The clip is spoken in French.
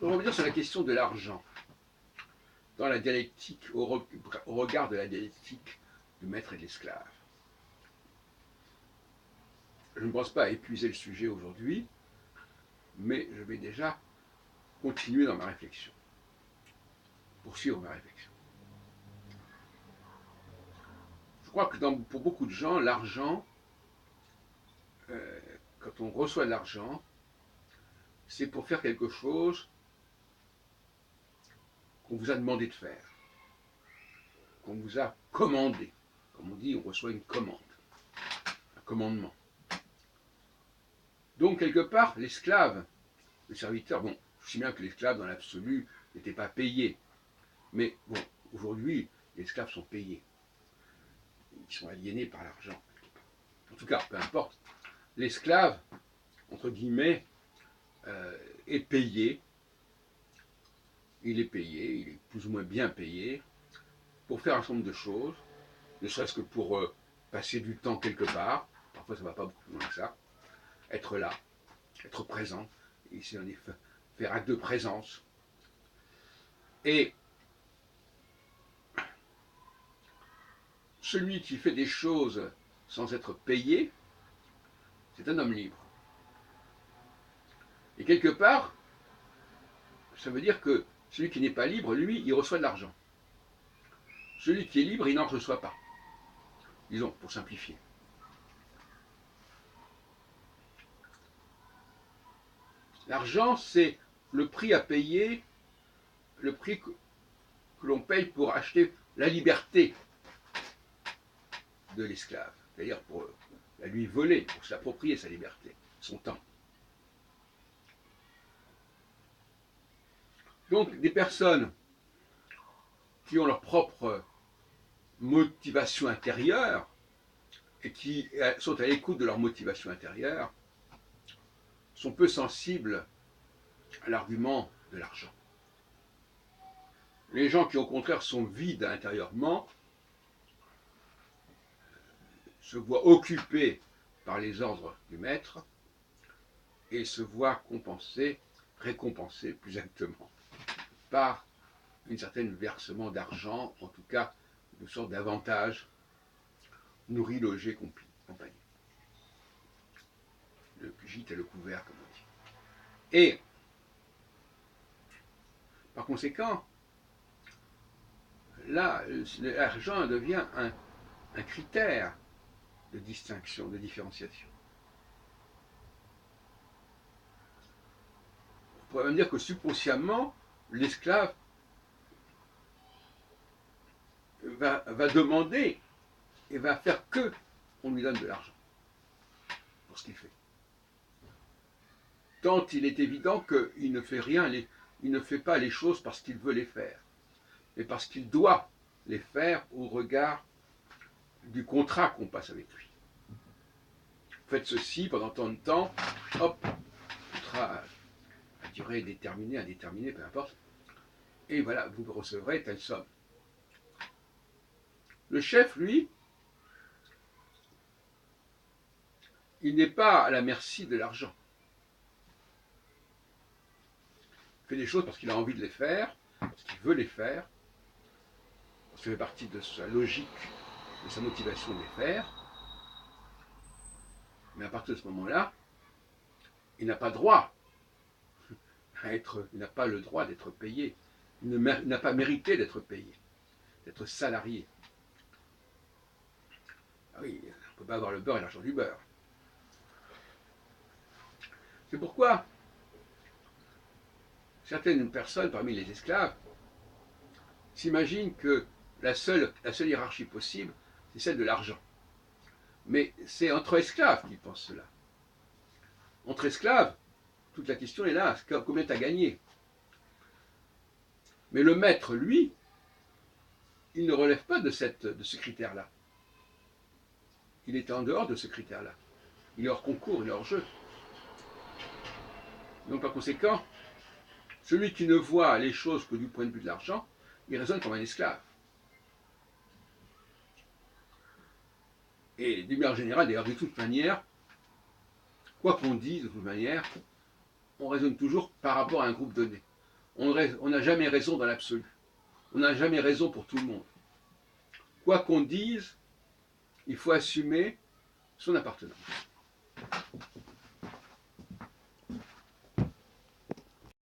Je vais revenir sur la question de l'argent, dans la dialectique, au regard de la dialectique du maître et de l'esclave. Je ne pense pas épuiser le sujet aujourd'hui, mais je vais déjà continuer dans ma réflexion, poursuivre ma réflexion. Je crois que pour beaucoup de gens, l'argent, quand on reçoit de l'argent, c'est pour faire quelque chose qu'on vous a demandé de faire, qu'on vous a commandé. Comme on dit, on reçoit une commande, un commandement. Donc, quelque part, l'esclave, le serviteur, bon, je sais bien que l'esclave, dans l'absolu, n'était pas payé. Mais bon, aujourd'hui, les esclaves sont payés. Ils sont aliénés par l'argent. En tout cas, peu importe. L'esclave, entre guillemets, est payé. Il est payé, il est plus ou moins bien payé, pour faire un certain nombre de choses, ne serait-ce que pour passer du temps quelque part. Parfois, ça ne va pas beaucoup plus loin que ça. Être là, être présent. Ici, on dit faire acte de présence. Et celui qui fait des choses sans être payé, c'est un homme libre. Et quelque part, ça veut dire que celui qui n'est pas libre, lui, il reçoit de l'argent. Celui qui est libre, il n'en reçoit pas. Disons, pour simplifier. L'argent, c'est le prix à payer, le prix que l'on paye pour acheter la liberté de l'esclave. C'est-à-dire pour la lui voler, pour s'approprier sa liberté, son temps. Donc, des personnes qui ont leur propre motivation intérieure et qui sont à l'écoute de leur motivation intérieure sont peu sensibles à l'argument de l'argent. Les gens qui au contraire sont vides intérieurement se voient occupés par les ordres du maître et se voient récompensés plus exactement, par une certaine versement d'argent, en tout cas une sorte d'avantage, nourri, logé, compagnie. Le gîte et le couvert, comme on dit. Et, par conséquent, là, l'argent devient un critère de distinction, de différenciation. On pourrait même dire que subconsciemment, l'esclave va demander et va faire que on lui donne de l'argent pour ce qu'il fait. Tant il est évident qu'il ne fait rien, il ne fait pas les choses parce qu'il veut les faire, mais parce qu'il doit les faire au regard du contrat qu'on passe avec lui. Faites ceci pendant tant de temps, hop, contrat à durée déterminée, indéterminée, peu importe, et voilà, vous recevrez telle somme. Le chef, lui, il n'est pas à la merci de l'argent. Il fait des choses parce qu'il a envie de les faire, parce qu'il veut les faire, parce que ça fait partie de sa logique, de sa motivation de les faire. Mais à partir de ce moment-là, il n'a pas droit à être, il n'a pas le droit d'être payé. Il n'a pas mérité d'être payé, d'être salarié. Ah oui, on ne peut pas avoir le beurre et l'argent du beurre. C'est pourquoi certaines personnes parmi les esclaves s'imaginent que la seule hiérarchie possible, c'est celle de l'argent. Mais c'est entre esclaves qu'ils pensent cela. Entre esclaves, toute la question est là, combien tu as gagné? Mais le maître, lui, il ne relève pas de ce critère-là. Il est en dehors de ce critère-là. Il est hors concours, il est hors jeu. Donc par conséquent, celui qui ne voit les choses que du point de vue de l'argent, il raisonne comme un esclave. Et d'une manière générale, d'ailleurs, de toute manière, quoi qu'on dise, de toute manière, on raisonne toujours par rapport à un groupe donné. On n'a jamais raison dans l'absolu. On n'a jamais raison pour tout le monde. Quoi qu'on dise, il faut assumer son appartenance.